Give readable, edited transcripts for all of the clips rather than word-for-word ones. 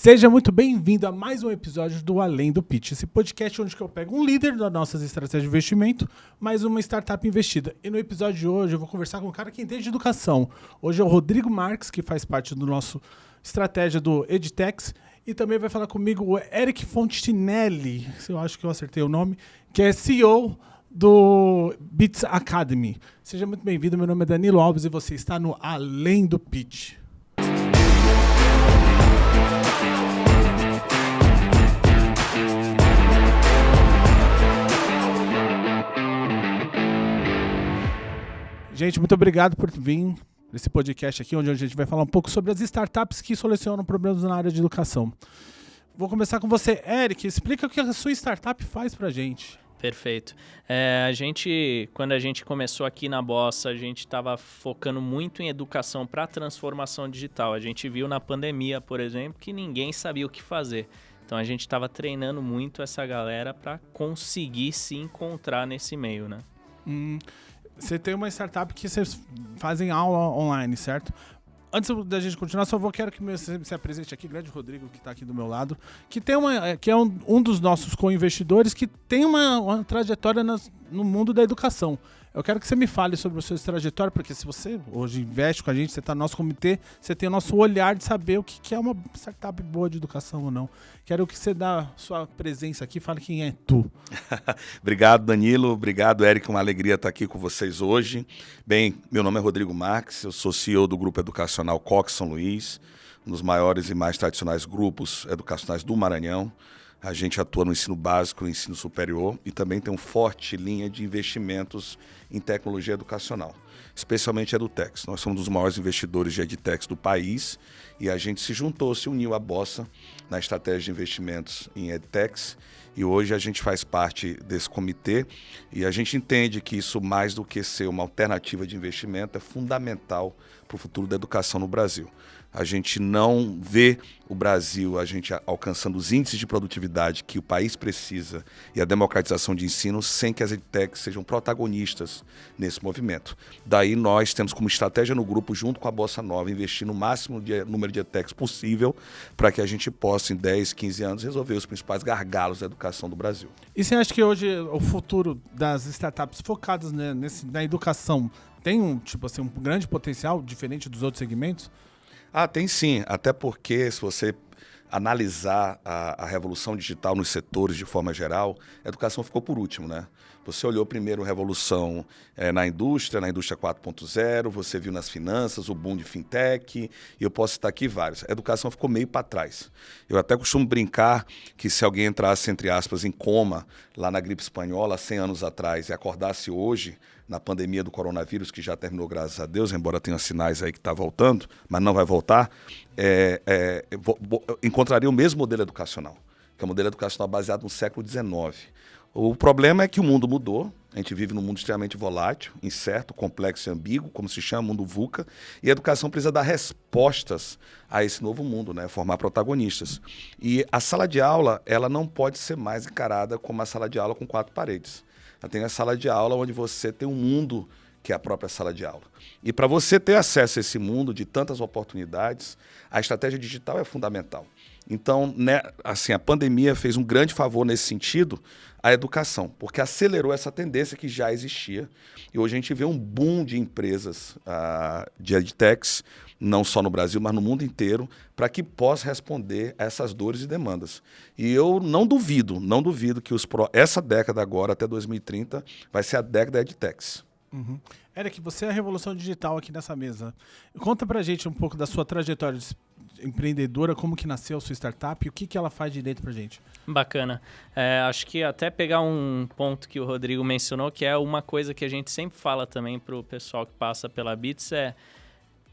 Seja muito bem-vindo a mais um episódio do Além do Pitch, esse podcast onde eu pego um líder das nossas estratégias de investimento, mais uma startup investida. E no episódio de hoje eu vou conversar com um cara que entende de educação. Hoje é o Rodrigo Marques, que faz parte do nosso estratégia do Edtex, e também vai falar comigo o Eric Fontinelli, se eu acho que eu acertei o nome, que é CEO do Bits Academy. Seja muito bem-vindo, meu nome é Danilo Alves e você está no Além do Pitch. Gente, muito obrigado por vir nesse podcast aqui, onde a gente vai falar um pouco sobre as startups que solucionam problemas na área de educação. Vou começar com você. Eric, explica o que a sua startup faz pra gente. Perfeito. Quando a gente começou aqui na Bossa, a gente estava focando muito em educação para transformação digital. A gente viu na pandemia, por exemplo, que ninguém sabia o que fazer. Então a gente estava treinando muito essa galera para conseguir se encontrar nesse meio, né? Você tem uma startup que vocês fazem aula online, certo? Antes da gente continuar, quero que você se apresente aqui, grande Rodrigo, que está aqui do meu lado, que é um dos nossos co-investidores, que tem uma trajetória no mundo da educação. Eu quero que você me fale sobre a sua trajetória, porque se você hoje investe com a gente, você está no nosso comitê, você tem o nosso olhar de saber o que é uma startup boa de educação ou não. Quero que você dê sua presença aqui, fale quem é tu. Obrigado, Danilo. Obrigado, Eric. Uma alegria estar aqui com vocês hoje. Bem, meu nome é Rodrigo Marques, eu sou CEO do Grupo Educacional Coque São Luís, um dos maiores e mais tradicionais grupos educacionais do Maranhão. A gente atua no ensino básico, no ensino superior e também tem uma forte linha de investimentos em tecnologia educacional, especialmente EduTex. Nós somos um dos maiores investidores de EdTex do país e a gente se uniu à Bossa na estratégia de investimentos em EdTex e hoje a gente faz parte desse comitê e a gente entende que isso, mais do que ser uma alternativa de investimento, é fundamental para o futuro da educação no Brasil. A gente não vê o Brasil alcançando os índices de produtividade que o país precisa e a democratização de ensino sem que as edtechs sejam protagonistas nesse movimento. Daí nós temos como estratégia no grupo, junto com a Bossa Nova, investir no máximo número de edtechs possível para que a gente possa, em 10, 15 anos, resolver os principais gargalos da educação do Brasil. E você acha que hoje o futuro das startups focadas na educação tem um grande potencial diferente dos outros segmentos? Tem sim, até porque se você analisar a revolução digital nos setores de forma geral, a educação ficou por último, né? Você olhou primeiro a revolução na indústria 4.0, você viu nas finanças o boom de fintech, e eu posso citar aqui vários. A educação ficou meio para trás. Eu até costumo brincar que se alguém entrasse, entre aspas, em coma lá na gripe espanhola 100 anos atrás e acordasse hoje na pandemia do coronavírus, que já terminou, graças a Deus, embora tenha sinais aí que está voltando, mas não vai voltar, encontraria o mesmo modelo educacional, que é um modelo educacional baseado no século XIX. O problema é que o mundo mudou, a gente vive num mundo extremamente volátil, incerto, complexo e ambíguo, como se chama, mundo VUCA, e a educação precisa dar respostas a esse novo mundo, né? Formar protagonistas. E a sala de aula, ela não pode ser mais encarada como uma sala de aula com 4 paredes. Ela tem a sala de aula onde você tem um mundo que é a própria sala de aula. E para você ter acesso a esse mundo de tantas oportunidades, a estratégia digital é fundamental. Então, a pandemia fez um grande favor nesse sentido à educação, porque acelerou essa tendência que já existia. E hoje a gente vê um boom de empresas de edtechs, não só no Brasil, mas no mundo inteiro, para que possa responder a essas dores e demandas. E eu não duvido que essa década agora, até 2030, vai ser a década da edtechs. Uhum. Eric, você é a revolução digital aqui nessa mesa. Conta pra gente um pouco da sua trajetória empreendedora, como que nasceu a sua startup e o que ela faz direito pra gente. Bacana. Acho que até pegar um ponto que o Rodrigo mencionou, que é uma coisa que a gente sempre fala também pro pessoal que passa pela Bits,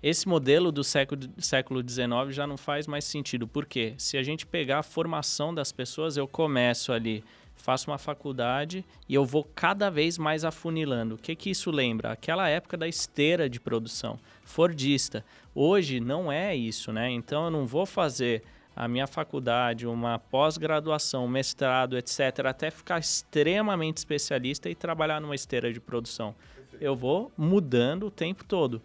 esse modelo do século XIX já não faz mais sentido. Por quê? Se a gente pegar a formação das pessoas, eu começo ali, faço uma faculdade e eu vou cada vez mais afunilando. O que isso lembra? Aquela época da esteira de produção, fordista. Hoje não é isso, né? Então eu não vou fazer a minha faculdade, uma pós-graduação, mestrado, etc., até ficar extremamente especialista e trabalhar numa esteira de produção. Eu vou mudando o tempo todo.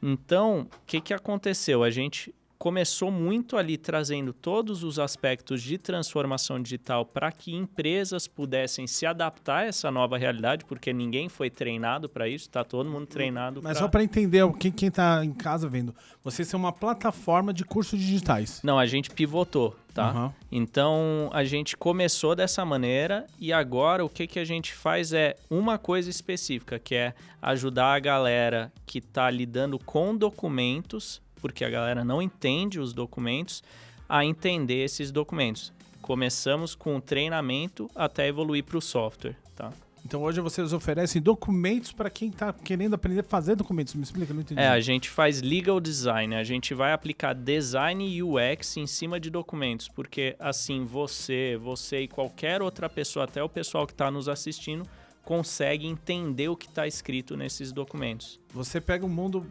Então, o que aconteceu? A gente começou muito ali trazendo todos os aspectos de transformação digital para que empresas pudessem se adaptar a essa nova realidade, porque ninguém foi treinado para isso, está todo mundo treinado Mas só para entender, quem está em casa vendo, vocês são uma plataforma de cursos digitais. Não, a gente pivotou, tá? Uhum. Então, a gente começou dessa maneira e agora o que a gente faz é uma coisa específica, que é ajudar a galera que está lidando com documentos, porque a galera não entende os documentos, a entender esses documentos. Começamos com o treinamento até evoluir para o software, tá? Então hoje vocês oferecem documentos para quem está querendo aprender a fazer documentos. Me explica, não entendi. A gente faz legal design, a gente vai aplicar design e UX em cima de documentos, porque assim você e qualquer outra pessoa, até o pessoal que está nos assistindo, consegue entender o que está escrito nesses documentos. Você pega o mundo...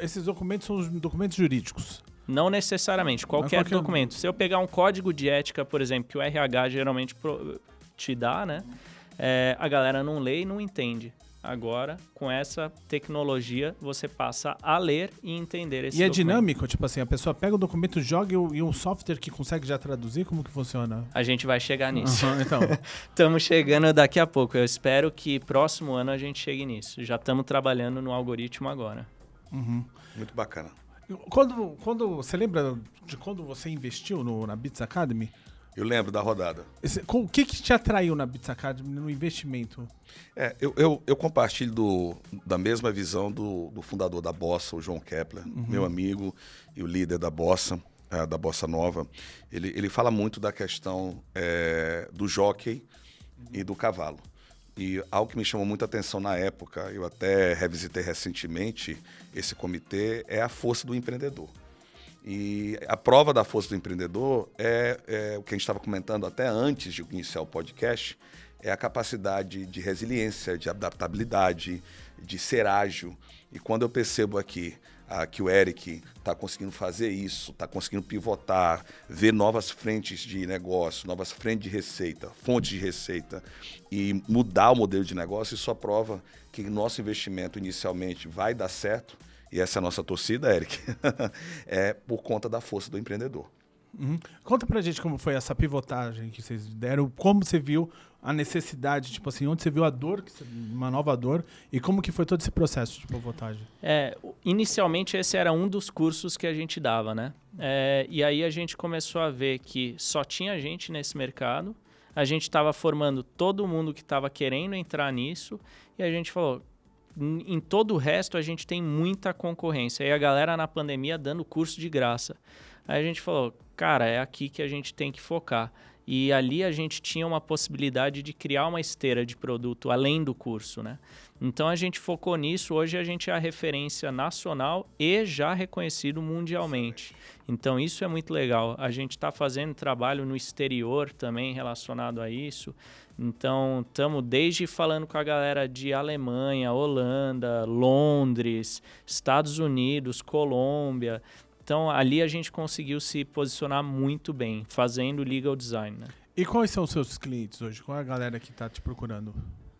Esses documentos são os documentos jurídicos. Não necessariamente, qualquer documento. Se eu pegar um código de ética, por exemplo, que o RH geralmente te dá, né? A galera não lê e não entende. Agora, com essa tecnologia, você passa a ler e entender esse documento. E é dinâmico? Tipo assim, a pessoa pega o documento, joga e um software que consegue já traduzir? Como que funciona? A gente vai chegar nisso. Então. Estamos chegando daqui a pouco. Eu espero que próximo ano a gente chegue nisso. Já estamos trabalhando no algoritmo agora. Uhum. Muito bacana. Quando você lembra de quando você investiu na Bits Academy? Eu lembro da rodada. O que te atraiu na Bits Academy no investimento? Eu compartilho da mesma visão do fundador da Bossa, o João Kepler, meu amigo e o líder da Bossa Nova. Ele fala muito da questão do jockey e do cavalo. E algo que me chamou muita atenção na época, eu até revisitei recentemente esse comitê, é a força do empreendedor. E a prova da força do empreendedor é o que a gente estava comentando até antes de iniciar o podcast, é a capacidade de resiliência, de adaptabilidade, de ser ágil. E quando eu percebo aqui que o Eric está conseguindo fazer isso, está conseguindo pivotar, ver novas frentes de negócio, novas frentes de receita, fontes de receita e mudar o modelo de negócio, isso só prova que nosso investimento inicialmente vai dar certo. E essa é a nossa torcida, Eric, é por conta da força do empreendedor. Uhum. Conta pra gente como foi essa pivotagem que vocês deram, como você viu a necessidade, tipo assim, onde você viu a dor, uma nova dor, e como que foi todo esse processo de pivotagem? Inicialmente esse era um dos cursos que a gente dava, né? E aí a gente começou a ver que só tinha gente nesse mercado, a gente estava formando todo mundo que estava querendo entrar nisso, e a gente falou... Em todo o resto, a gente tem muita concorrência. E a galera na pandemia dando curso de graça. Aí a gente falou, cara, é aqui que a gente tem que focar. E ali a gente tinha uma possibilidade de criar uma esteira de produto além do curso, né? Então a gente focou nisso. Hoje a gente é a referência nacional e já reconhecido mundialmente. Então isso é muito legal. A gente está fazendo trabalho no exterior também relacionado a isso. Então, estamos desde falando com a galera de Alemanha, Holanda, Londres, Estados Unidos, Colômbia. Então, ali a gente conseguiu se posicionar muito bem, fazendo legal design, né? E quais são os seus clientes hoje? Qual é a galera que está te procurando?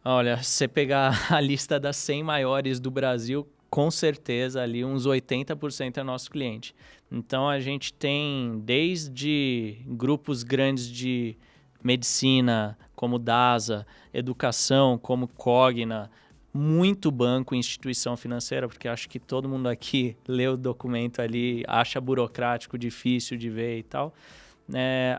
Olha, se você pegar a lista das 100 maiores do Brasil, com certeza ali uns 80% é nosso cliente. Então, a gente tem desde grupos grandes de medicina, como DASA, educação, como Cogna, muito banco e instituição financeira, porque acho que todo mundo aqui lê o documento ali, acha burocrático, difícil de ver e tal.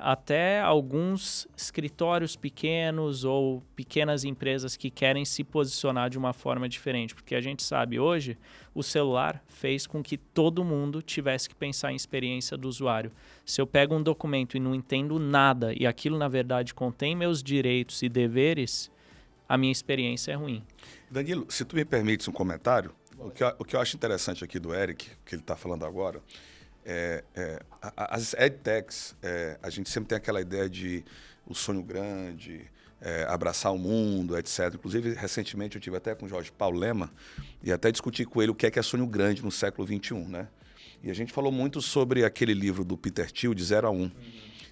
Até alguns escritórios pequenos ou pequenas empresas que querem se posicionar de uma forma diferente, porque a gente sabe hoje, o celular fez com que todo mundo tivesse que pensar em experiência do usuário. Se eu pego um documento e não entendo nada e aquilo na verdade contém meus direitos e deveres, a minha experiência é ruim. Danilo, se tu me permites um comentário, o que eu acho interessante aqui do Eric, que ele está falando agora, as edtechs, a gente sempre tem aquela ideia de o sonho grande, abraçar o mundo, etc. Inclusive, recentemente eu tive até com o Jorge Paulo Lema e até discuti com ele o que é sonho grande no século XXI, né? E a gente falou muito sobre aquele livro do Peter Thiel, de 0 a 1,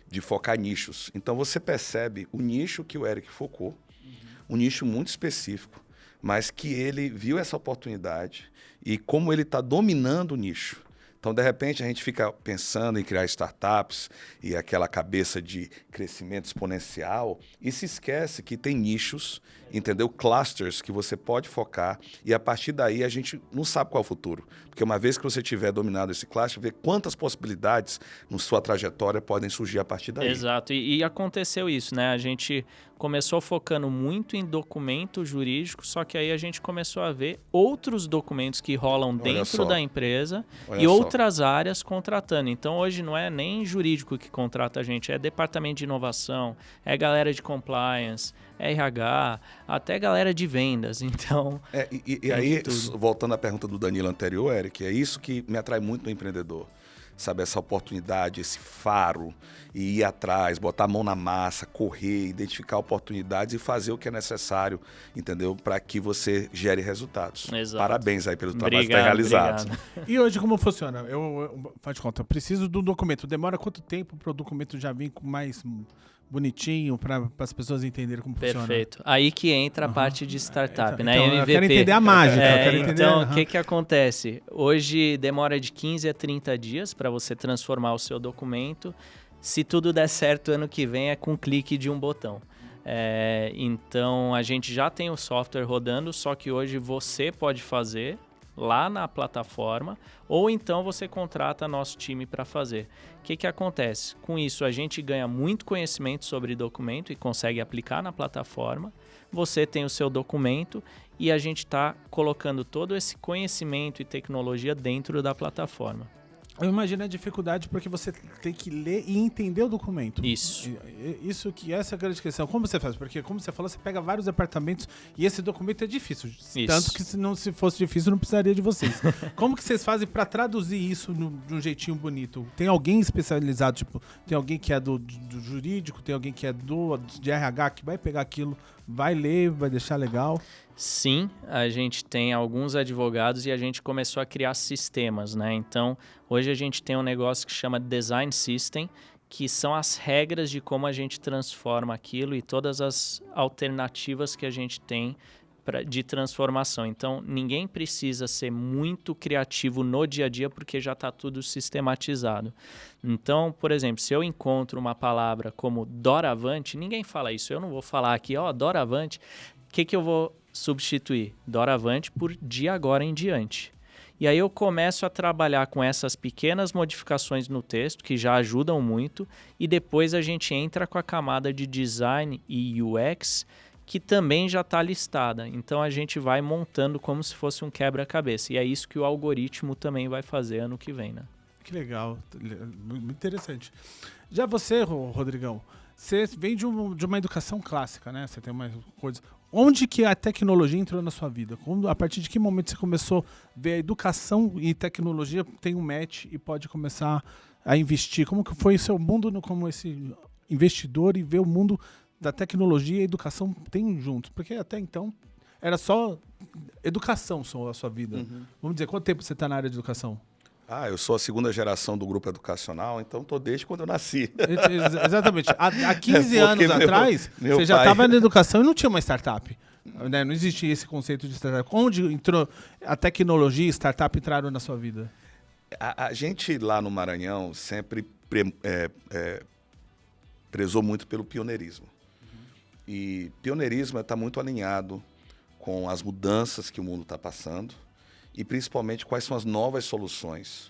de focar nichos. Então você percebe o nicho que o Eric focou, um nicho muito específico, mas que ele viu essa oportunidade e como ele está dominando o nicho, Então, de repente, a gente fica pensando em criar startups e aquela cabeça de crescimento exponencial e se esquece que tem nichos, entendeu? Clusters que você pode focar e a partir daí a gente não sabe qual é o futuro. Porque uma vez que você tiver dominado esse cluster, vê quantas possibilidades na sua trajetória podem surgir a partir daí. Exato, e aconteceu isso, né? A gente começou focando muito em documento jurídico, só que aí a gente começou a ver outros documentos que rolam dentro da empresa e outras áreas contratando. Então, hoje não é nem jurídico que contrata a gente, é departamento de inovação, é galera de compliance, é RH, até galera de vendas. Então, e aí, voltando à pergunta do Danilo anterior, Eric, é isso que me atrai muito no empreendedor. Sabe, essa oportunidade, esse faro, e ir atrás, botar a mão na massa, correr, identificar oportunidades e fazer o que é necessário, entendeu? Para que você gere resultados. Exato. Parabéns aí pelo trabalho que está realizado. Obrigado. E hoje como funciona? Faz de conta, eu preciso do documento. Demora quanto tempo para o documento já vir mais bonitinho para as pessoas entenderem como funciona? Perfeito. Aí que entra a parte de startup, né? Então, MVP. eu quero entender a mágica. Então, o que acontece? Hoje demora de 15 a 30 dias para você transformar o seu documento. Se tudo der certo, ano que vem é com um clique de um botão. Então, a gente já tem o software rodando, só que hoje você pode fazer lá na plataforma, ou então você contrata nosso time para fazer. O que acontece? Com isso, a gente ganha muito conhecimento sobre documento e consegue aplicar na plataforma. Você tem o seu documento e a gente está colocando todo esse conhecimento e tecnologia dentro da plataforma. Eu imagino a dificuldade porque você tem que ler e entender o documento. Isso. Essa é a grande questão. Como você faz? Porque, como você falou, você pega vários departamentos e esse documento é difícil. Isso. Tanto que se fosse difícil, não precisaria de vocês. Como que vocês fazem para traduzir isso de um jeitinho bonito? Tem alguém especializado, tipo, tem alguém que é do jurídico, tem alguém que é de RH que vai pegar aquilo, vai ler, vai deixar legal? Sim, a gente tem alguns advogados e a gente começou a criar sistemas, né? Então, hoje a gente tem um negócio que chama Design System, que são as regras de como a gente transforma aquilo e todas as alternativas que a gente tem de transformação. Então, ninguém precisa ser muito criativo no dia a dia porque já está tudo sistematizado. Então, por exemplo, se eu encontro uma palavra como doravante, ninguém fala isso. Eu não vou falar aqui, doravante. O que eu vou substituir? Doravante por de agora em diante. E aí eu começo a trabalhar com essas pequenas modificações no texto, que já ajudam muito, e depois a gente entra com a camada de design e UX, que também já está listada. Então a gente vai montando como se fosse um quebra-cabeça. E é isso que o algoritmo também vai fazer ano que vem, né? Que legal, muito interessante. Já você, Rodrigão, você vem de uma educação clássica, né? Você tem uma coisa... Onde que a tecnologia entrou na sua vida? A partir de que momento você começou a ver a educação e tecnologia tem um match e pode começar a investir? Como que foi o seu mundo como esse investidor e ver o mundo da tecnologia e a educação tem juntos? Porque até então era só educação só a sua vida. Uhum. Vamos dizer, quanto tempo você está na área de educação? Eu sou a segunda geração do grupo educacional, então estou desde quando eu nasci. Exatamente. Há 15 anos atrás, você já estava na educação e não tinha uma startup. Né? Não existia esse conceito de startup. Onde entrou a tecnologia e startup entraram na sua vida? A gente lá no Maranhão sempre prezou muito pelo pioneirismo. Uhum. E pioneirismo está muito alinhado com as mudanças que o mundo está passando. E principalmente quais são as novas soluções,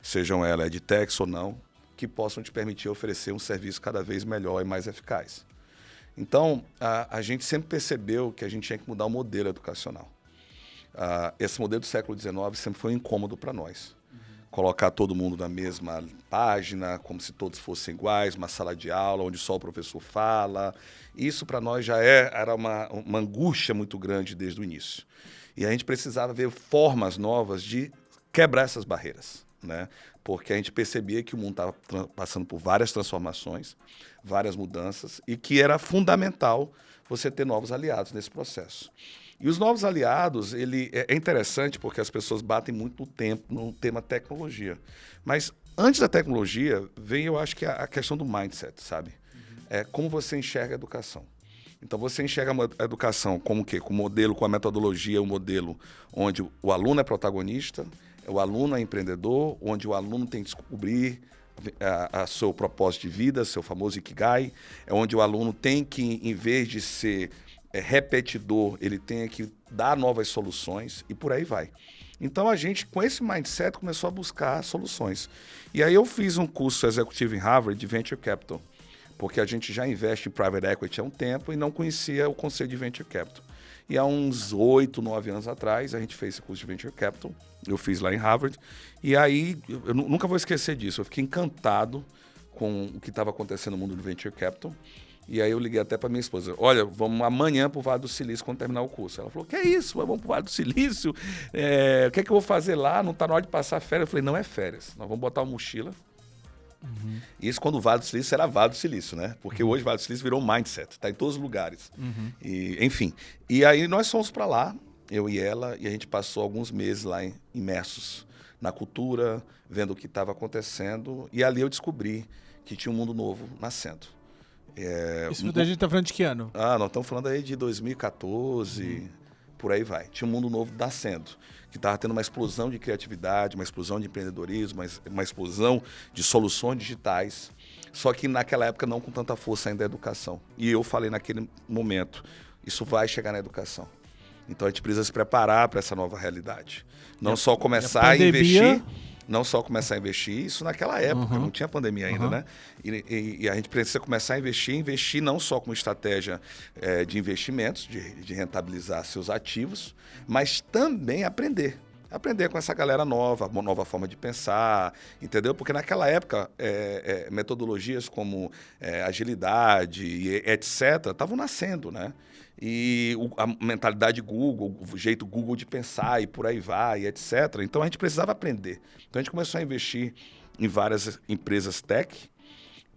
sejam elas edtechs ou não, que possam te permitir oferecer um serviço cada vez melhor e mais eficaz. Então, a gente sempre percebeu que a gente tinha que mudar o modelo educacional. Esse modelo do século XIX sempre foi um incômodo para nós. Uhum. Colocar todo mundo na mesma página, como se todos fossem iguais, uma sala de aula onde só o professor fala. Isso para nós já era uma angústia muito grande desde o início. E a gente precisava ver formas novas de quebrar essas barreiras, né? Porque a gente percebia que o mundo estava passando por várias transformações, várias mudanças, e que era fundamental você ter novos aliados nesse processo. E os novos aliados, é interessante porque as pessoas batem muito no tema tecnologia. Mas antes da tecnologia, vem, eu acho que a questão do mindset, sabe? É como você enxerga a educação. Então, você enxerga a educação como o quê? Com o modelo, com a metodologia, um modelo onde o aluno é protagonista, O aluno é empreendedor, onde o aluno tem que descobrir a seu propósito de vida, seu famoso Ikigai. É onde o aluno tem que, em vez de ser repetidor, ele tem que dar novas soluções e por aí vai. Então a gente, com esse mindset, começou a buscar soluções. E aí eu fiz um curso executivo em Harvard de Venture Capital, porque a gente já investe em Private Equity há um tempo e não conhecia o conceito de Venture Capital. E há uns 8, 9 anos atrás, a gente fez esse curso de Venture Capital, eu fiz lá em Harvard, e aí eu nunca vou esquecer disso, eu fiquei encantado com o que estava acontecendo no mundo do Venture Capital. E aí eu liguei até para minha esposa, olha, vamos amanhã para o Vale do Silício quando terminar o curso. Ela falou, que é isso? Vamos para o Vale do Silício? O que é que eu vou fazer lá? Não está na hora de passar férias? Eu falei, não é férias, nós vamos botar uma mochila. Isso quando o Vale do Silício era Vale do Silício, né? Porque hoje o Vale do Silício virou mindset, está em todos os lugares. E, enfim, e aí nós fomos para lá, eu e ela, e a gente passou alguns meses lá imersos na cultura, vendo o que estava acontecendo, e ali eu descobri que tinha um mundo novo nascendo. Isso a gente tá falando de que ano? Nós estamos falando aí de 2014, por aí vai. Tinha um mundo novo nascendo, que estava tendo uma explosão de criatividade, uma explosão de empreendedorismo, uma explosão de soluções digitais, só que naquela época não com tanta força ainda da educação. E eu falei naquele momento, isso vai chegar na educação. Então a gente precisa se preparar para essa nova realidade. Não só começar a investir... Não só começar a investir, isso naquela época, não tinha pandemia ainda, né? E a gente precisa começar a investir não só como estratégia de investimentos, de rentabilizar seus ativos, mas também aprender. Aprender com essa galera nova, uma nova forma de pensar, entendeu? Porque naquela época, metodologias como agilidade e etc. estavam nascendo, né? E a mentalidade Google, o jeito Google de pensar e por aí vai, etc. Então a gente precisava aprender. Então a gente começou a investir em várias empresas tech,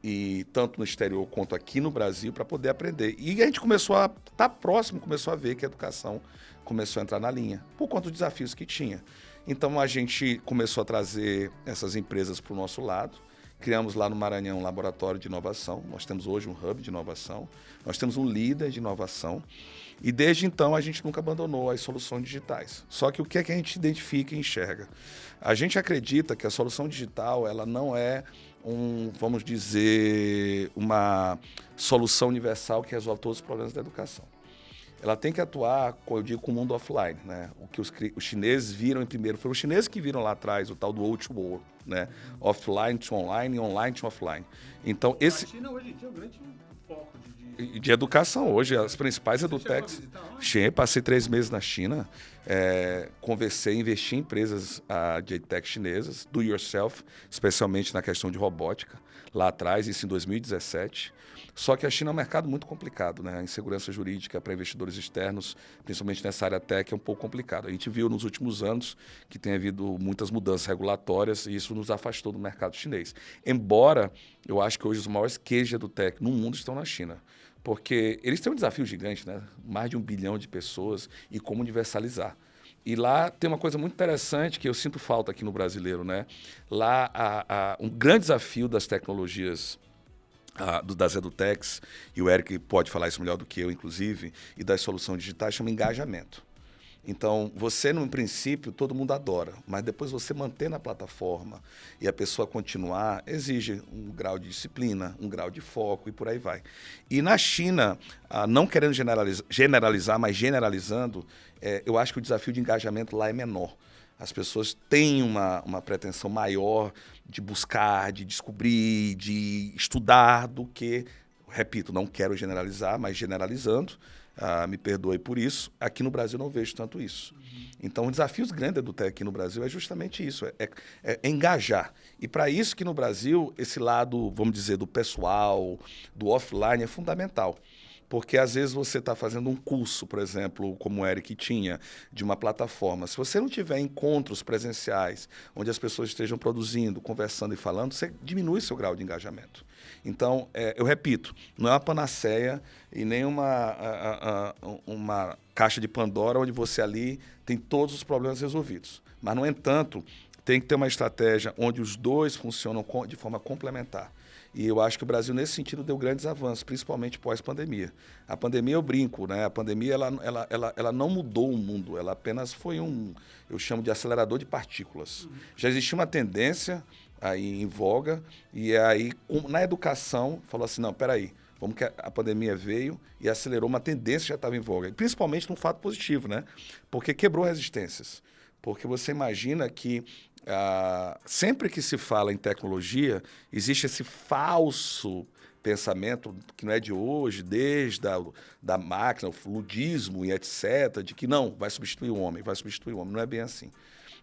e tanto no exterior quanto aqui no Brasil, para poder aprender. E a gente começou a estar próximo, começou a ver que a educação começou a entrar na linha, por conta dos desafios que tinha. Então a gente começou a trazer essas empresas para o nosso lado. Criamos lá no Maranhão um laboratório de inovação. Nós temos hoje um hub de inovação. Nós temos um líder de inovação. E desde então a gente nunca abandonou as soluções digitais. Só que o que é que a gente identifica e enxerga? A gente acredita que a solução digital ela não é vamos dizer, uma solução universal que resolve todos os problemas da educação. Ela tem que atuar, eu digo, com o mundo offline, né? O que os chineses viram em primeiro, foram os chineses que viram lá atrás o tal do old world, né? Offline to online e online to offline. Então, A China hoje em dia é um grande foco de educação. Hoje, as principais edutechs... Passei 3 meses na China, conversei, investi em empresas de edtech chinesas, do yourself, especialmente na questão de robótica, lá atrás, isso em 2017. Só que a China é um mercado muito complicado, né? A insegurança jurídica para investidores externos, principalmente nessa área tech, é um pouco complicado. A gente viu nos últimos anos que tem havido muitas mudanças regulatórias e isso nos afastou do mercado chinês. Embora eu acho que hoje os maiores cases do tech no mundo estão na China. Porque eles têm um desafio gigante, né? Mais de 1 bilhão de pessoas e como universalizar. E lá tem uma coisa muito interessante que eu sinto falta aqui no brasileiro, né? Lá um grande desafio das tecnologias das edutechs, e o Eric pode falar isso melhor do que eu, inclusive, e das soluções digitais, chama engajamento. Então, você, no princípio, todo mundo adora, mas depois você manter na plataforma e a pessoa continuar, exige um grau de disciplina, um grau de foco e por aí vai. E na China, não querendo generalizar, mas generalizando, eu acho que o desafio de engajamento lá é menor. As pessoas têm uma pretensão maior de buscar, de descobrir, de estudar do que, repito, não quero generalizar, mas generalizando, me perdoe por isso, aqui no Brasil não vejo tanto isso. Então, os desafios grandes do tech aqui no Brasil é justamente isso, é engajar. E para isso que no Brasil, esse lado, vamos dizer, do pessoal, do offline é fundamental. Porque, às vezes, você está fazendo um curso, por exemplo, como o Eric tinha, de uma plataforma. Se você não tiver encontros presenciais, onde as pessoas estejam produzindo, conversando e falando, você diminui seu grau de engajamento. Então, eu repito, não é uma panaceia e nem uma caixa de Pandora onde você ali tem todos os problemas resolvidos. Mas, no entanto, tem que ter uma estratégia onde os dois funcionam de forma complementar. E eu acho que o Brasil, nesse sentido, deu grandes avanços, principalmente pós-pandemia. A pandemia, eu brinco, né? A pandemia ela não mudou o mundo, ela apenas foi eu chamo de acelerador de partículas. Já existia uma tendência aí em voga, e aí, na educação, falou assim, não, peraí, vamos que a pandemia veio e acelerou uma tendência que já estava em voga, e principalmente num fato positivo, né? Porque quebrou resistências. Porque você imagina que sempre que se fala em tecnologia, existe esse falso pensamento que não é de hoje, desde da máquina, o ludismo e etc., de que não, vai substituir o homem. Não é bem assim.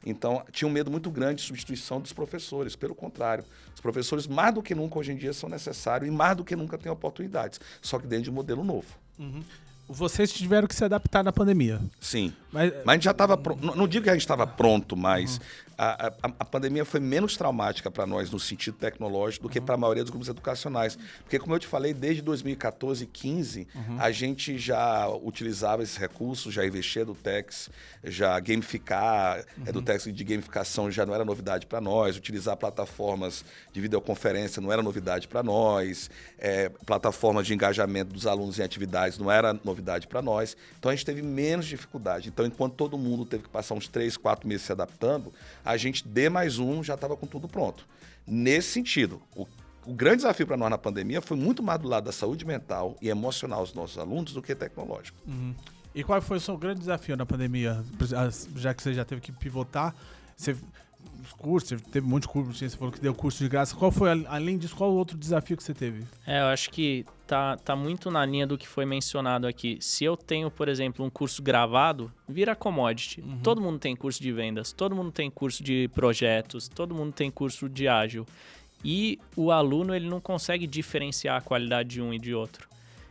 Então, tinha um medo muito grande de substituição dos professores. Pelo contrário, os professores, mais do que nunca, hoje em dia, são necessários e mais do que nunca têm oportunidades, só que dentro de um modelo novo. Uhum. Vocês tiveram que se adaptar na pandemia. Sim, mas a gente já estava pronto. Não digo que a gente estava pronto, mas a pandemia foi menos traumática para nós no sentido tecnológico do que para a maioria dos grupos educacionais. Porque, como eu te falei, desde 2014 e 2015, a gente já utilizava esses recursos, já investia do Tex, já gamificar, do Tex de gamificação já não era novidade para nós, utilizar plataformas de videoconferência não era novidade para nós, plataformas de engajamento dos alunos em atividades não era novidade para nós. Então, a gente teve menos dificuldade. Então, enquanto todo mundo teve que passar uns 3, 4 meses se adaptando, a gente, D+1, já estava com tudo pronto. Nesse sentido, o grande desafio para nós na pandemia foi muito mais do lado da saúde mental e emocional dos nossos alunos do que tecnológico. E qual foi o seu grande desafio na pandemia? Já que você já teve que pivotar, os cursos, você teve um monte de curso, você falou que deu curso de graça. Qual foi, além disso, qual o outro desafio que você teve? Eu acho que tá muito na linha do que foi mencionado aqui. Se eu tenho, por exemplo, um curso gravado, vira commodity. Todo mundo tem curso de vendas, todo mundo tem curso de projetos, todo mundo tem curso de ágil. E o aluno, ele não consegue diferenciar a qualidade de um e de outro.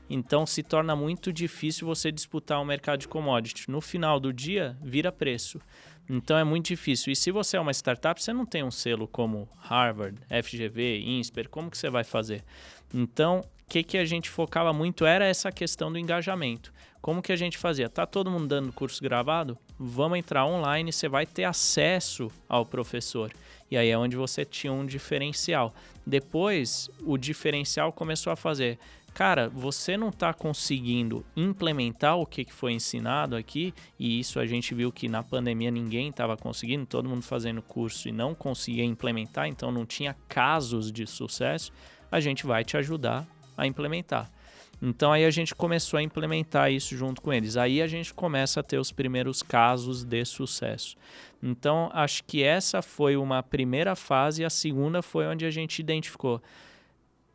Então, se torna muito difícil você disputar o mercado de commodity. No final do dia, vira preço. Então, é muito difícil. E se você é uma startup, você não tem um selo como Harvard, FGV, INSPER, como que você vai fazer? Então, o que a gente focava muito era essa questão do engajamento. Como que a gente fazia? Tá todo mundo dando curso gravado? Vamos entrar online, você vai ter acesso ao professor. E aí é onde você tinha um diferencial. Depois, o diferencial começou a fazer... Cara, você não está conseguindo implementar o que foi ensinado aqui, e isso a gente viu que na pandemia ninguém estava conseguindo, todo mundo fazendo curso e não conseguia implementar, então não tinha casos de sucesso, a gente vai te ajudar a implementar. Então aí a gente começou a implementar isso junto com eles. Aí a gente começa a ter os primeiros casos de sucesso. Então acho que essa foi uma primeira fase, e a segunda foi onde a gente identificou.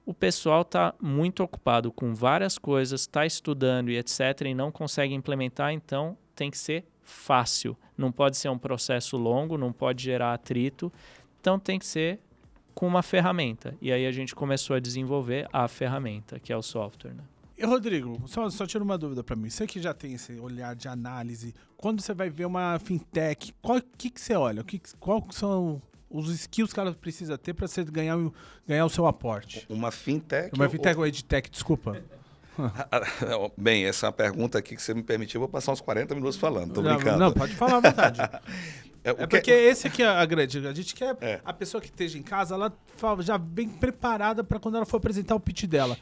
O pessoal está muito ocupado com várias coisas, está estudando e etc. e não consegue implementar, então tem que ser fácil. Não pode ser um processo longo, não pode gerar atrito, então tem que ser com uma ferramenta. E aí a gente começou a desenvolver a ferramenta, que é o software, né? E, Rodrigo, só tira uma dúvida para mim. Você que já tem esse olhar de análise, quando você vai ver uma fintech, o que você olha? Qual são... os skills que ela precisa ter para você ganhar o seu aporte? Uma fintech? Uma fintech ou edtech, desculpa. Bem, essa é uma pergunta aqui que você me permitiu, eu vou passar uns 40 minutos falando, tô brincando. Não, pode falar à vontade. Porque esse aqui é a grande. A gente quer a pessoa que esteja em casa, ela já vem preparada para quando ela for apresentar o pitch dela.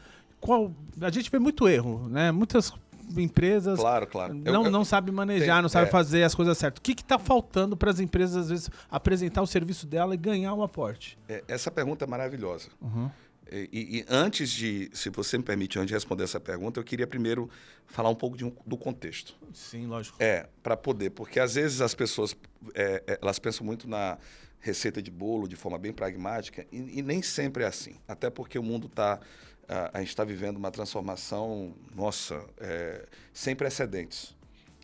A gente vê muito erro, né? Muitas empresas claro. não sabem manejar, não sabem fazer as coisas certas. O que está faltando para as empresas, às vezes, apresentar o serviço dela e ganhar um aporte? Essa pergunta é maravilhosa. E antes de, se você me permite, antes de responder essa pergunta, eu queria primeiro falar um pouco do contexto. Sim, lógico. Para poder, porque às vezes as pessoas elas pensam muito na receita de bolo de forma bem pragmática e nem sempre é assim. Até porque o mundo a gente está vivendo uma transformação, sem precedentes,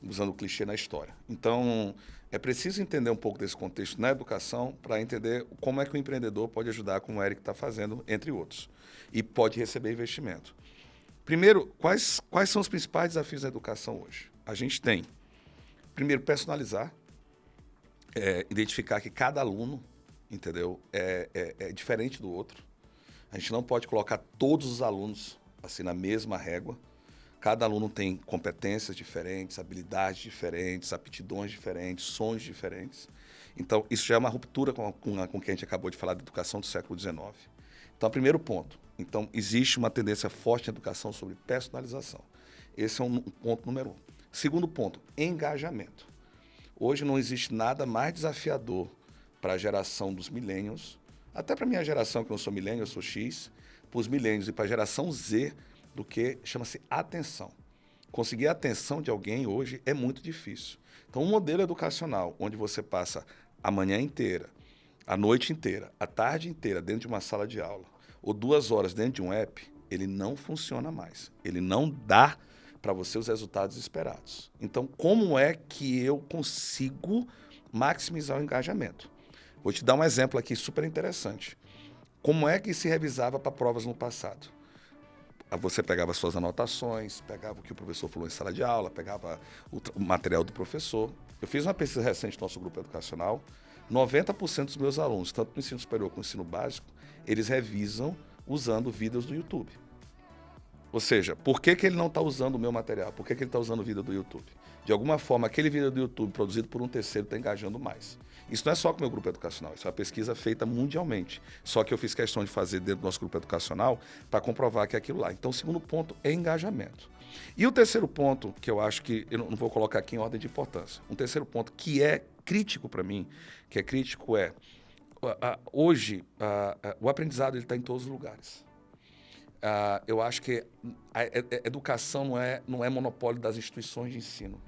usando o clichê na história. Então, é preciso entender um pouco desse contexto na educação para entender como é que o empreendedor pode ajudar, como o Eric está fazendo, entre outros, e pode receber investimento. Primeiro, quais são os principais desafios da educação hoje? A gente tem, primeiro, personalizar, identificar que cada aluno, entendeu, é diferente do outro. A gente não pode colocar todos os alunos assim na mesma régua. Cada aluno tem competências diferentes, habilidades diferentes, aptidões diferentes, sonhos diferentes. Então, isso já é uma ruptura com o que a gente acabou de falar da educação do século XIX. Então, primeiro ponto. Então, existe uma tendência forte na educação sobre personalização. Esse é um ponto número 1. Segundo ponto, engajamento. Hoje não existe nada mais desafiador para a geração dos millennials, até para a minha geração, que eu não sou millennial, eu sou X, para os millennials e para a geração Z, do que chama-se atenção. Conseguir a atenção de alguém hoje é muito difícil. Então, um modelo educacional onde você passa a manhã inteira, a noite inteira, a tarde inteira dentro de uma sala de aula, ou 2 horas dentro de um app, ele não funciona mais. Ele não dá para você os resultados esperados. Então, como é que eu consigo maximizar o engajamento? Vou te dar um exemplo aqui super interessante. Como é que se revisava para provas no passado? Você pegava suas anotações, pegava o que o professor falou em sala de aula, pegava o material do professor. Eu fiz uma pesquisa recente no nosso grupo educacional. 90% dos meus alunos, tanto no ensino superior quanto no ensino básico, eles revisam usando vídeos do YouTube. Ou seja, por que ele não está usando o meu material? Por que ele está usando o vídeo do YouTube? De alguma forma, aquele vídeo do YouTube produzido por um terceiro está engajando mais. Isso não é só com o meu grupo educacional, isso é uma pesquisa feita mundialmente. Só que eu fiz questão de fazer dentro do nosso grupo educacional para comprovar que é aquilo lá. Então, o segundo ponto é engajamento. E o terceiro ponto, que eu acho que eu não vou colocar aqui em ordem de importância, um terceiro ponto que é crítico para mim, que é crítico hoje, o aprendizado está em todos os lugares. Eu acho que a educação não é monopólio das instituições de ensino.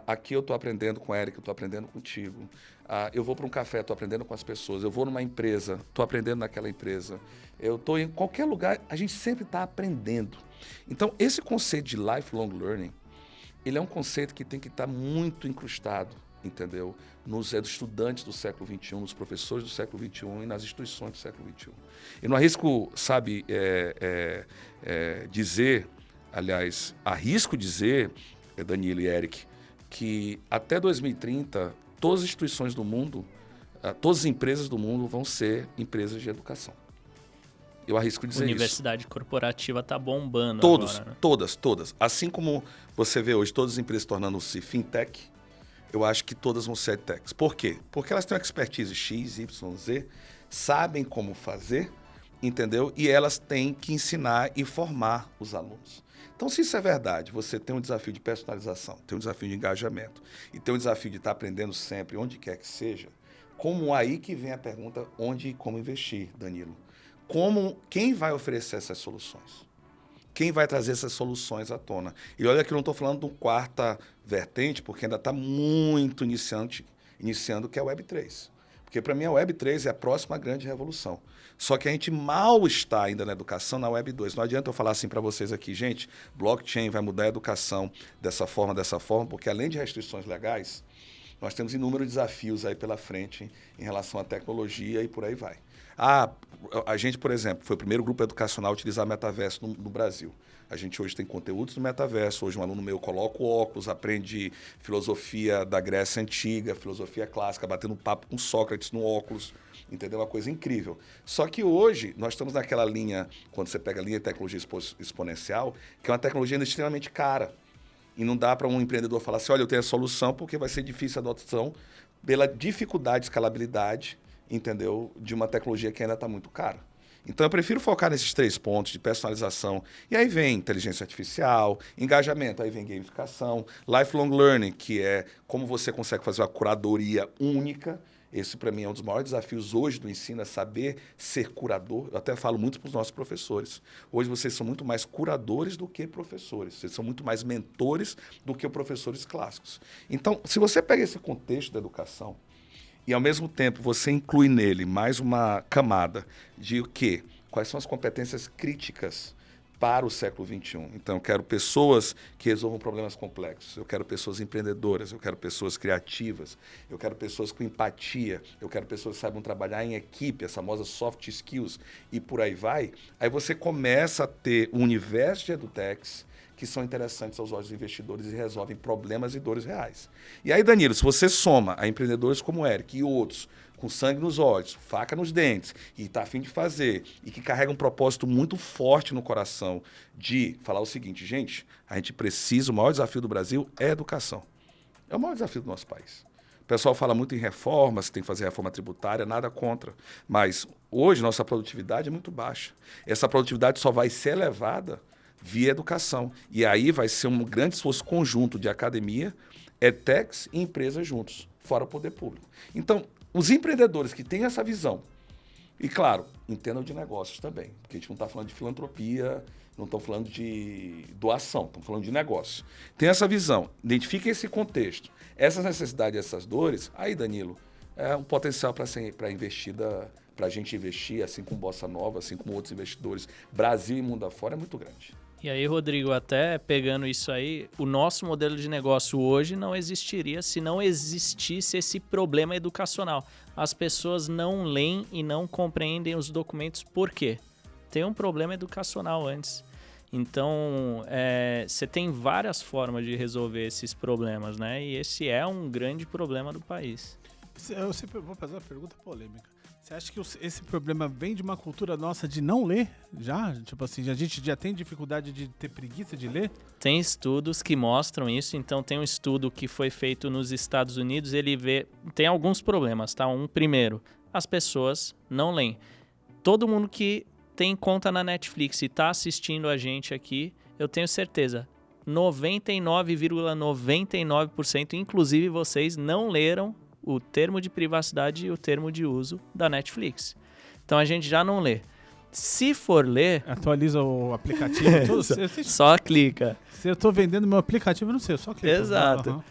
Aqui eu estou aprendendo com o Eric, eu estou aprendendo contigo. Eu vou para um café, estou aprendendo com as pessoas. Eu vou numa empresa, estou aprendendo naquela empresa. Eu estou em qualquer lugar, a gente sempre está aprendendo. Então, esse conceito de lifelong learning, ele é um conceito que tem que estar muito incrustado, entendeu? Nos estudantes do século XXI, nos professores do século XXI e nas instituições do século XXI. Eu não arrisco, sabe, dizer, aliás, arrisco dizer, Danilo e Eric, que até 2030, todas as instituições do mundo, todas as empresas do mundo vão ser empresas de educação. Eu arrisco dizer isso. Universidade corporativa está bombando Todos, agora, né? Todas. Assim como você vê hoje todas as empresas tornando-se fintech, eu acho que todas vão ser techs. Por quê? Porque elas têm uma expertise X, Y, Z, sabem como fazer, entendeu? E elas têm que ensinar e formar os alunos. Então, se isso é verdade, você tem um desafio de personalização, tem um desafio de engajamento e tem um desafio de estar aprendendo sempre, onde quer que seja, como aí que vem a pergunta onde e como investir, Danilo? Quem vai oferecer essas soluções? Quem vai trazer essas soluções à tona? E olha que eu não estou falando de quarta vertente, porque ainda está muito iniciando, que é a Web3. Porque, para mim, a Web3 é a próxima grande revolução. Só que a gente mal está ainda na educação na Web2. Não adianta eu falar assim para vocês aqui, gente, blockchain vai mudar a educação dessa forma, porque além de restrições legais, nós temos inúmeros desafios aí pela frente em relação à tecnologia e por aí vai. A gente, por exemplo, foi o primeiro grupo educacional a utilizar metaverso no Brasil. A gente hoje tem conteúdos no metaverso. Hoje um aluno meu coloca o óculos, aprende filosofia da Grécia Antiga, filosofia clássica, batendo papo com Sócrates no óculos. Entendeu? Uma coisa incrível. Só que hoje nós estamos naquela linha, quando você pega a linha de tecnologia exponencial, que é uma tecnologia ainda extremamente cara. E não dá para um empreendedor falar assim, olha, eu tenho a solução, porque vai ser difícil a adoção pela dificuldade de escalabilidade, entendeu? De uma tecnologia que ainda está muito cara. Então, eu prefiro focar nesses 3 pontos de personalização. E aí vem inteligência artificial, engajamento, aí vem gamificação, lifelong learning, que é como você consegue fazer uma curadoria única. Esse, para mim, é um dos maiores desafios hoje do ensino, é saber ser curador. Eu até falo muito para os nossos professores. Hoje, vocês são muito mais curadores do que professores. Vocês são muito mais mentores do que professores clássicos. Então, se você pega esse contexto da educação e, ao mesmo tempo, você inclui nele mais uma camada de o quê? Quais são as competências críticas para o século XXI. Então, eu quero pessoas que resolvam problemas complexos, eu quero pessoas empreendedoras, eu quero pessoas criativas, eu quero pessoas com empatia, eu quero pessoas que saibam trabalhar em equipe, as famosas soft skills, e por aí vai. Aí você começa a ter um universo de edutechs que são interessantes aos olhos dos investidores e resolvem problemas e dores reais. E aí, Danilo, se você soma a empreendedores como o Eric e outros, com sangue nos olhos, faca nos dentes, e está a fim de fazer, e que carrega um propósito muito forte no coração de falar o seguinte, gente, a gente precisa, o maior desafio do Brasil é a educação. É o maior desafio do nosso país. pessoal fala muito em reforma, se tem que fazer reforma tributária, nada contra. Mas hoje nossa produtividade é muito baixa. Essa produtividade só vai ser elevada via educação. E aí vai ser um grande esforço conjunto de academia, EdTechs e empresas juntos, fora o poder público. Então, os empreendedores que têm essa visão, e claro, entendam de negócios também, porque a gente não está falando de filantropia, não estamos falando de doação, estamos falando de negócio. Tem essa visão, identifiquem esse contexto, essas necessidades, essas dores, aí, Danilo, é um potencial para investida, para a gente investir, assim como Bossa Nova, assim como outros investidores, Brasil e mundo afora, é muito grande. E aí, Rodrigo, até pegando isso aí, o nosso modelo de negócio hoje não existiria se não existisse esse problema educacional. As pessoas não leem e não compreendem os documentos. Por quê? Tem um problema educacional antes. Então, você tem várias formas de resolver esses problemas, né? E esse é um grande problema do país. Eu sempre vou fazer uma pergunta polêmica. Você acha que esse problema vem de uma cultura nossa de não ler já? Tipo assim, a gente já tem dificuldade de ter preguiça de ler? Tem estudos que mostram isso. Então, tem um estudo que foi feito nos Estados Unidos. Ele vê... Tem alguns problemas, tá? Primeiro, as pessoas não leem. Todo mundo que tem conta na Netflix e está assistindo a gente aqui, eu tenho certeza, 99,99%, inclusive vocês, não leram o termo de privacidade e o termo de uso da Netflix. Então a gente já não lê. Se for ler... Atualiza o aplicativo. Tudo, só clica. Se eu estou vendendo meu aplicativo, não sei, só clica. Exato. Uhum.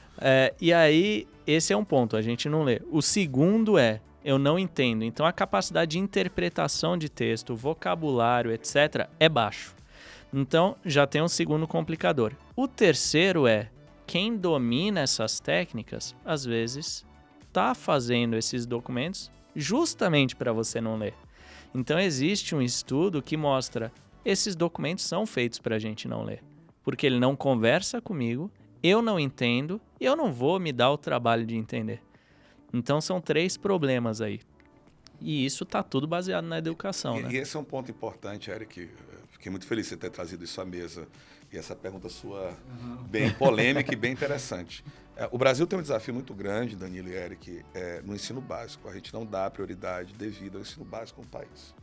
E aí, esse é um ponto, a gente não lê. O segundo eu não entendo. Então a capacidade de interpretação de texto, vocabulário, etc., é baixo. Então já tem um segundo complicador. O terceiro quem domina essas técnicas, às vezes... está fazendo esses documentos justamente para você não ler. Então, existe um estudo que mostra esses documentos são feitos para a gente não ler. Porque ele não conversa comigo, eu não entendo e eu não vou me dar o trabalho de entender. Então, são 3 problemas aí. E isso está tudo baseado na educação. E esse é um ponto importante, Eric. Fiquei muito feliz de você ter trazido isso à mesa. E essa pergunta sua bem polêmica e bem interessante. O Brasil tem um desafio muito grande, Danilo e Eric, no ensino básico. A gente não dá prioridade devida ao ensino básico no país.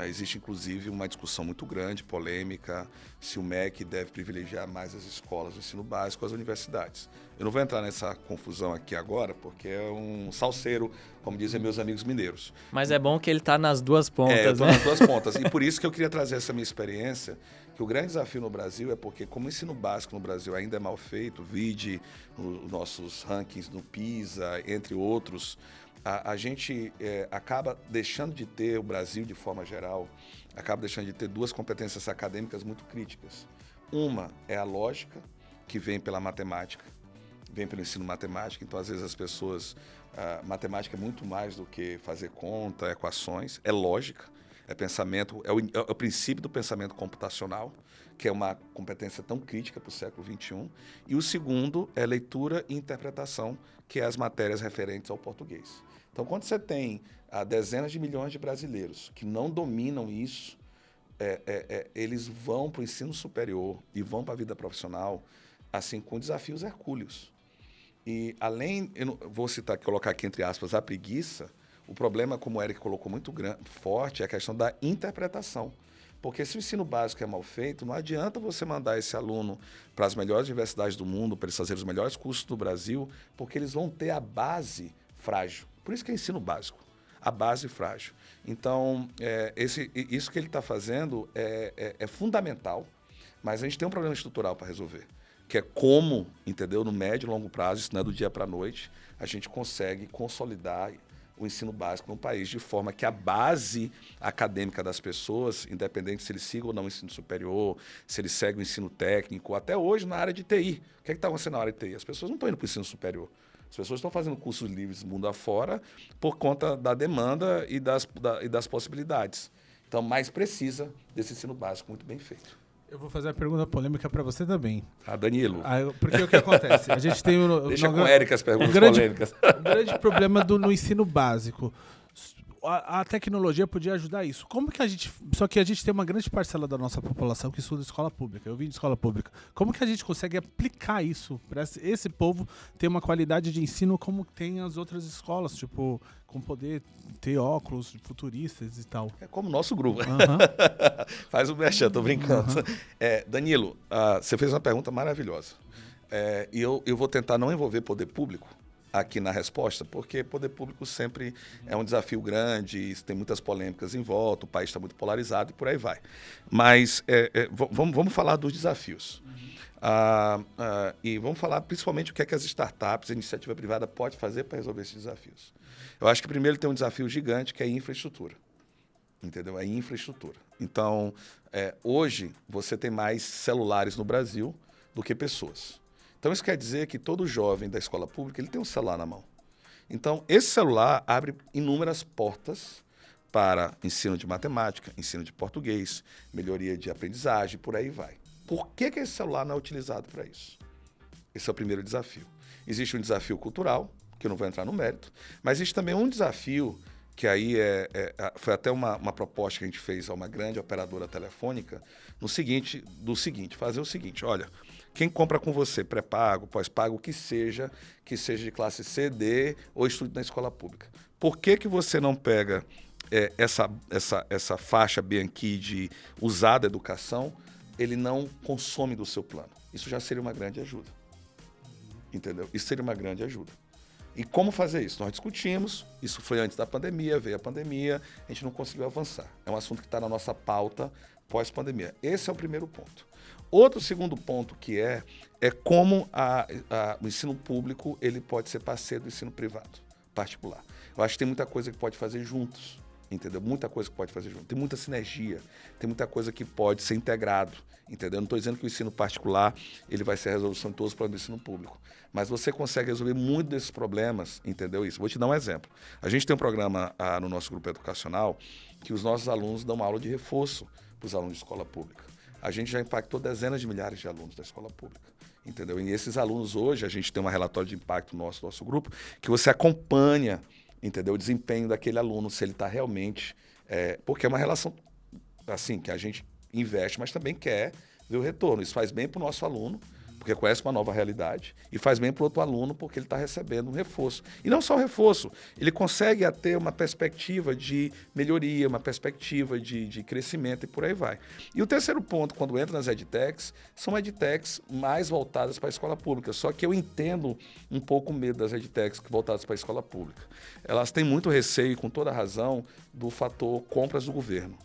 Existe, inclusive, uma discussão muito grande, polêmica, se o MEC deve privilegiar mais as escolas do ensino básico às universidades. Eu não vou entrar nessa confusão aqui agora, porque é um salseiro, como dizem meus amigos mineiros. Mas é bom que ele está nas duas pontas, eu estou nas duas pontas. E por isso que eu queria trazer essa minha experiência, que o grande desafio no Brasil é porque, como o ensino básico no Brasil ainda é mal feito, vide os nossos rankings no PISA, entre outros, a gente acaba deixando de ter, o Brasil de forma geral, acaba deixando de ter 2 competências acadêmicas muito críticas. Uma é a lógica, que vem pela matemática, vem pelo ensino matemático, então às vezes as pessoas, matemática é muito mais do que fazer conta, equações, é lógica, é pensamento, é o princípio do pensamento computacional, que é uma competência tão crítica para o século XXI. E o segundo é leitura e interpretação, que é as matérias referentes ao português. Então, quando você tem dezenas de milhões de brasileiros que não dominam isso, eles vão para o ensino superior e vão para a vida profissional assim, com desafios hercúleos. E além, vou colocar aqui entre aspas, a preguiça, o problema, como o Eric colocou muito forte, é a questão da interpretação. Porque se o ensino básico é mal feito, não adianta você mandar esse aluno para as melhores universidades do mundo, para eles fazerem os melhores cursos do Brasil, porque eles vão ter a base frágil. Por isso que é ensino básico, a base frágil. Então, isso que ele está fazendo é fundamental, mas a gente tem um problema estrutural para resolver, que é como, entendeu, no médio e longo prazo, isso não é do dia para a noite, a gente consegue consolidar o ensino básico no país, de forma que a base acadêmica das pessoas, independente se eles sigam ou não o ensino superior, se eles seguem o ensino técnico, até hoje na área de TI. O que está acontecendo na área de TI? As pessoas não estão indo para o ensino superior. As pessoas estão fazendo cursos livres mundo afora por conta da demanda e das possibilidades. Então, mais precisa desse ensino básico muito bem feito. Eu vou fazer a pergunta polêmica para você também. Danilo. Porque o que acontece? A gente tem Deixa com o Eric as perguntas polêmicas. O grande problema no ensino básico. a tecnologia podia ajudar isso. Como que a gente... Só que a gente tem uma grande parcela da nossa população que estuda escola pública. Eu vim de escola pública. Como que a gente consegue aplicar isso para esse povo ter uma qualidade de ensino como tem as outras escolas, tipo, com poder ter óculos futuristas e tal? É como o nosso grupo. Uhum. Faz o merchan, tô brincando. Danilo, você fez uma pergunta maravilhosa. E eu vou tentar não envolver poder público aqui na resposta, porque poder público sempre é um desafio grande, tem muitas polêmicas em volta, o país está muito polarizado e por aí vai. Mas vamos falar dos desafios. E vamos falar principalmente o que é que as startups, a iniciativa privada pode fazer para resolver esses desafios. Eu acho que primeiro tem um desafio gigante, que é a infraestrutura. Entendeu? É infraestrutura. Então, hoje, você tem mais celulares no Brasil do que pessoas. Então, isso quer dizer que todo jovem da escola pública ele tem um celular na mão. Então, esse celular abre inúmeras portas para ensino de matemática, ensino de português, melhoria de aprendizagem, por aí vai. Por que esse celular não é utilizado para isso? Esse é o primeiro desafio. Existe um desafio cultural, que eu não vou entrar no mérito, mas existe também um desafio que aí foi até uma proposta que a gente fez a uma grande operadora telefônica, fazer o seguinte, olha, quem compra com você, pré-pago, pós-pago, o que seja de classe C, D ou estude na escola pública. Por que você não pega essa faixa bem aqui de usar da educação, ele não consome do seu plano? Isso já seria uma grande ajuda. Entendeu? Isso seria uma grande ajuda. E como fazer isso? Nós discutimos, isso foi antes da pandemia, veio a pandemia, a gente não conseguiu avançar. É um assunto que está na nossa pauta pós-pandemia. Esse é o primeiro ponto. Outro segundo ponto que é como o ensino público ele pode ser parceiro do ensino privado, particular. Eu acho que tem muita coisa que pode fazer juntos, entendeu? Muita coisa que pode fazer junto. Tem muita sinergia, tem muita coisa que pode ser integrado, entendeu? Eu não estou dizendo que o ensino particular ele vai ser a resolução de todos os problemas do ensino público, mas você consegue resolver muito desses problemas, entendeu isso? Vou te dar um exemplo. A gente tem um programa no nosso grupo educacional que os nossos alunos dão uma aula de reforço para os alunos de escola pública. A gente já impactou dezenas de milhares de alunos da escola pública, entendeu? E esses alunos hoje, a gente tem um relatório de impacto no nosso grupo, que você acompanha, entendeu? O desempenho daquele aluno, se ele está realmente... porque é uma relação assim, que a gente investe, mas também quer ver o retorno. Isso faz bem para o nosso aluno, porque conhece uma nova realidade, e faz bem para o outro aluno, porque ele está recebendo um reforço. E não só um reforço, ele consegue ter uma perspectiva de melhoria, uma perspectiva de crescimento e por aí vai. E o terceiro ponto, quando entra nas edtechs, são edtechs mais voltadas para a escola pública. Só que eu entendo um pouco o medo das edtechs voltadas para a escola pública. Elas têm muito receio, e com toda razão, do fator compras do governo.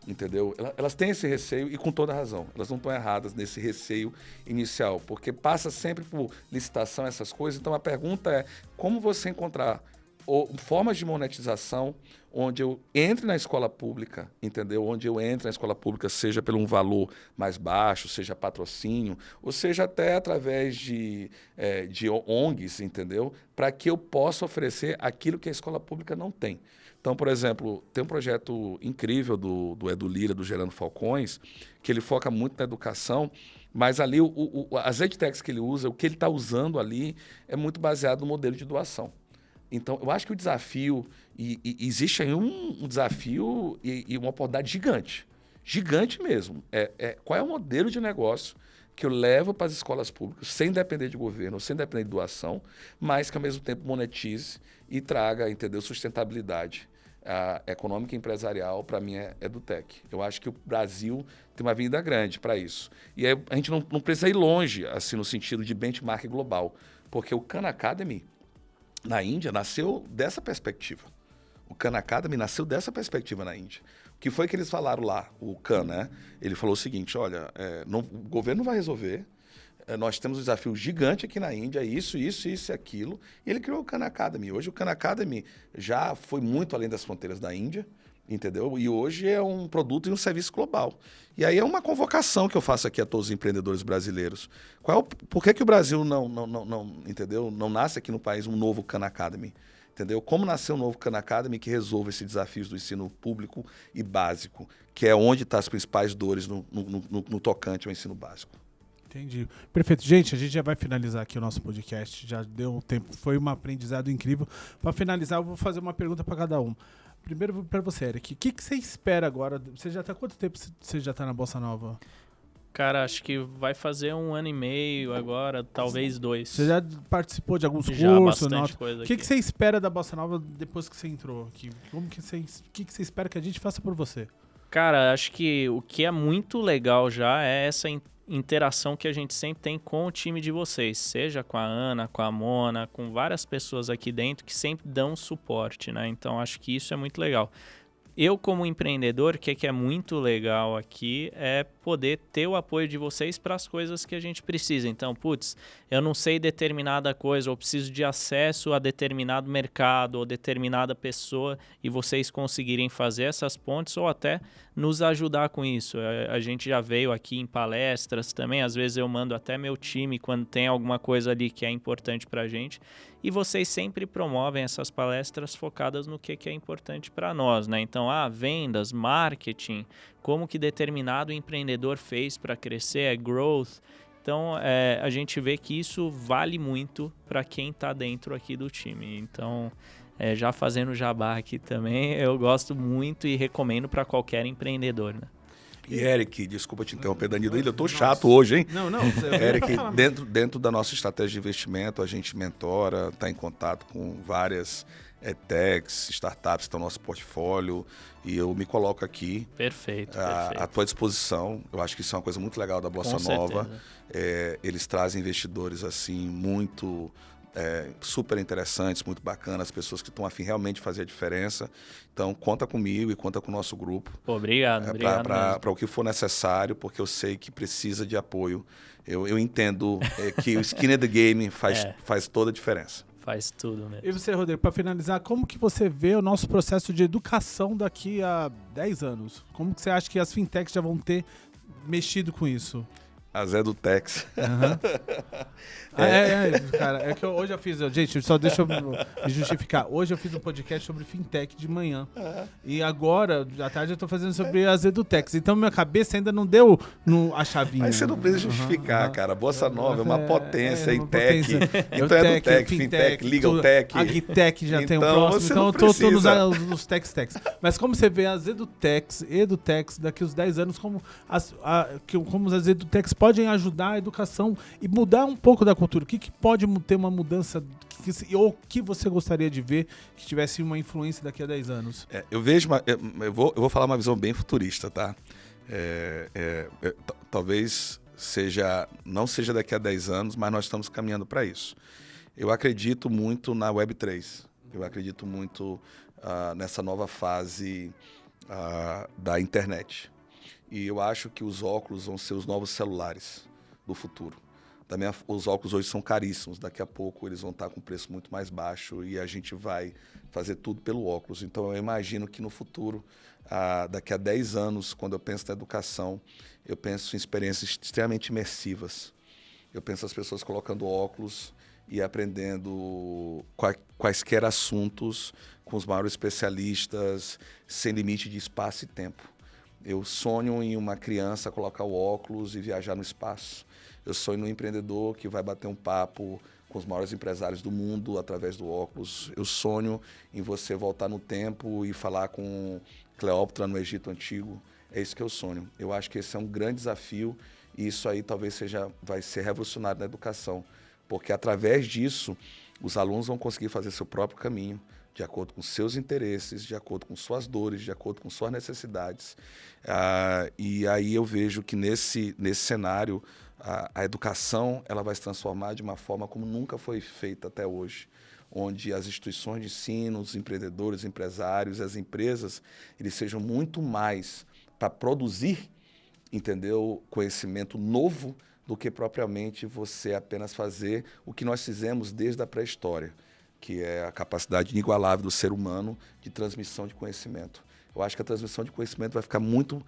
Entendeu? Elas têm esse receio e com toda razão. Elas não estão erradas nesse receio inicial, porque passa sempre por licitação essas coisas. Então a pergunta é como você encontrar formas de monetização onde eu entre na escola pública, entendeu? Onde eu entre na escola pública, seja por um valor mais baixo, seja patrocínio, ou seja até através de ONGs, entendeu? Para que eu possa oferecer aquilo que a escola pública não tem. Então, por exemplo, tem um projeto incrível do Edu Lira, do Gerando Falcões, que ele foca muito na educação, mas ali as edtechs que ele usa, o que ele está usando ali é muito baseado no modelo de doação. Então, eu acho que o desafio, e existe aí um desafio e uma oportunidade gigante mesmo. Qual é o modelo de negócio que eu levo para as escolas públicas, sem depender de governo, sem depender de doação, mas que ao mesmo tempo monetize e traga, entendeu, sustentabilidade econômica e empresarial, para mim, é EduTech. Eu acho que o Brasil tem uma vida grande para isso. E aí, a gente não precisa ir longe, assim, no sentido de benchmark global, porque o Khan Academy, na Índia, nasceu dessa perspectiva. O Khan Academy nasceu dessa perspectiva na Índia. O que foi que eles falaram lá, o Khan, né? Ele falou o seguinte, olha, o governo não vai resolver, nós temos um desafio gigante aqui na Índia, isso e aquilo, e ele criou o Khan Academy. Hoje o Khan Academy já foi muito além das fronteiras da Índia, entendeu? E hoje é um produto e um serviço global. E aí é uma convocação que eu faço aqui a todos os empreendedores brasileiros. Por que o Brasil entendeu? Não nasce aqui no país um novo Khan Academy? Entendeu? Como nasceu um novo Khan Academy que resolve esses desafios do ensino público e básico, que é onde estão as principais dores no tocante ao ensino básico. Entendi. Perfeito. Gente, a gente já vai finalizar aqui o nosso podcast. Já deu um tempo. Foi um aprendizado incrível. Para finalizar, eu vou fazer uma pergunta para cada um. primeiro para você, Eric. O que você espera agora? Você já tá quanto tempo você já tá na Bossa Nova? Cara, acho que vai fazer 1 ano e meio agora, talvez 2. Você já participou de alguns Já, cursos? bastante coisa O que aqui. você espera da Bossa Nova depois que você entrou aqui? O que você espera que a gente faça por você? Cara, acho que o que é muito legal já é essa interação que a gente sempre tem com o time de vocês, seja com a Ana, com a Mona, com várias pessoas aqui dentro que sempre dão suporte, né? Então acho que isso é muito legal. Eu, como empreendedor, o que é muito legal aqui é poder ter o apoio de vocês para as coisas que a gente precisa. Então, eu não sei determinada coisa, ou preciso de acesso a determinado mercado ou determinada pessoa e vocês conseguirem fazer essas pontes ou até nos ajudar com isso. A gente já veio aqui em palestras também, às vezes eu mando até meu time quando tem alguma coisa ali que é importante para a gente. E vocês sempre promovem essas palestras focadas no que é importante para nós, né? Então, vendas, marketing, como que determinado empreendedor fez para crescer, growth. Então, a gente vê que isso vale muito para quem está dentro aqui do time. Então, já fazendo jabá aqui também, eu gosto muito e recomendo para qualquer empreendedor, né? E Eric, desculpa te interromper, Danilo, eu tô chato hoje, hein? Não. Eric, dentro da nossa estratégia de investimento, a gente mentora, está em contato com várias techs, startups que estão no nosso portfólio, e eu me coloco aqui Perfeito. à tua disposição. Eu acho que isso é uma coisa muito legal da Bossa Nova. Eles trazem investidores assim muito super interessantes, muito bacanas, pessoas que estão a fim realmente de fazer a diferença. Então, conta comigo e conta com o nosso grupo. Obrigado Para o que for necessário, porque eu sei que precisa de apoio. Eu entendo que o skin in the game faz toda a diferença. Faz tudo mesmo. E você, Rodrigo, para finalizar, como que você vê o nosso processo de educação daqui a 10 anos? Como que você acha que as fintechs já vão ter mexido com isso? As EduTechs. Cara, é que hoje eu fiz... Gente, só deixa eu me justificar. Hoje eu fiz um podcast sobre fintech de manhã. E agora, à tarde, eu tô fazendo sobre as EduTechs. Então, minha cabeça ainda não deu a chavinha. Mas você não precisa justificar, cara. Bossa Nova é uma potência em tech. Então, EduTech, Fintech, LegalTech. AgTech já tem o próximo. Então, eu tô nos techs. Mas como você vê as EduTechs, daqui uns 10 anos, como as EduTechs podem ajudar a educação e mudar um pouco da cultura? O que pode ter uma mudança ou que você gostaria de ver que tivesse uma influência daqui a 10 anos? Eu vejo, eu vou falar uma visão bem futurista, tá? Talvez não seja daqui a 10 anos, mas nós estamos caminhando para isso. Eu acredito muito na Web3. Eu acredito muito nessa nova fase da internet. E eu acho que os óculos vão ser os novos celulares do futuro. Também os óculos hoje são caríssimos. Daqui a pouco eles vão estar com preço muito mais baixo e a gente vai fazer tudo pelo óculos. Então eu imagino que no futuro, daqui a 10 anos, quando eu penso na educação, eu penso em experiências extremamente imersivas. Eu penso as pessoas colocando óculos e aprendendo quaisquer assuntos com os maiores especialistas, sem limite de espaço e tempo. Eu sonho em uma criança colocar o óculos e viajar no espaço. Eu sonho num empreendedor que vai bater um papo com os maiores empresários do mundo através do óculos. Eu sonho em você voltar no tempo e falar com Cleópatra no Egito Antigo. É isso que eu sonho. Eu acho que esse é um grande desafio e isso aí talvez vai ser revolucionário na educação, porque através disso os alunos vão conseguir fazer seu próprio caminho, de acordo com seus interesses, de acordo com suas dores, de acordo com suas necessidades. E aí eu vejo que nesse cenário a educação ela vai se transformar de uma forma como nunca foi feita até hoje, onde as instituições de ensino, os empreendedores, os empresários, as empresas, eles sejam muito mais para produzir, entendeu, conhecimento novo do que propriamente você apenas fazer o que nós fizemos desde a pré-história, que é a capacidade inigualável do ser humano de transmissão de conhecimento. Eu acho que a transmissão de conhecimento vai ficar muito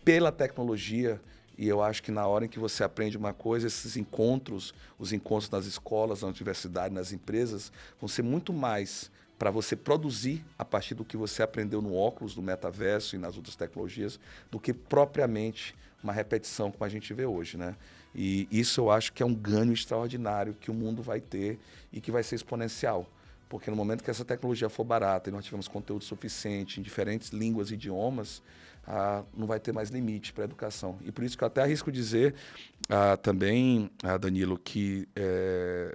pela tecnologia e eu acho que na hora em que você aprende uma coisa, esses encontros, os encontros nas escolas, na universidade, nas empresas, vão ser muito mais para você produzir a partir do que você aprendeu no óculos, no metaverso e nas outras tecnologias, do que propriamente uma repetição como a gente vê hoje, né? E isso eu acho que é um ganho extraordinário que o mundo vai ter e que vai ser exponencial, Porque no momento que essa tecnologia for barata e nós tivermos conteúdo suficiente em diferentes línguas e idiomas, não vai ter mais limite para a educação. E por isso que eu até arrisco dizer também, Danilo, que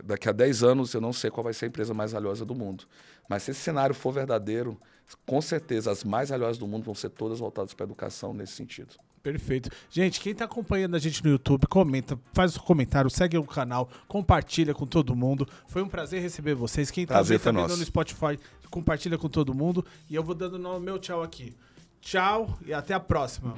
daqui a 10 anos eu não sei qual vai ser a empresa mais valiosa do mundo. Mas se esse cenário for verdadeiro, com certeza as mais valiosas do mundo vão ser todas voltadas para a educação nesse sentido. Perfeito. Gente, quem está acompanhando a gente no YouTube, comenta, faz o comentário, segue o canal, compartilha com todo mundo. Foi um prazer receber vocês. Quem está vendo no Spotify, compartilha com todo mundo. E eu vou dando o meu tchau aqui. Tchau e até a próxima.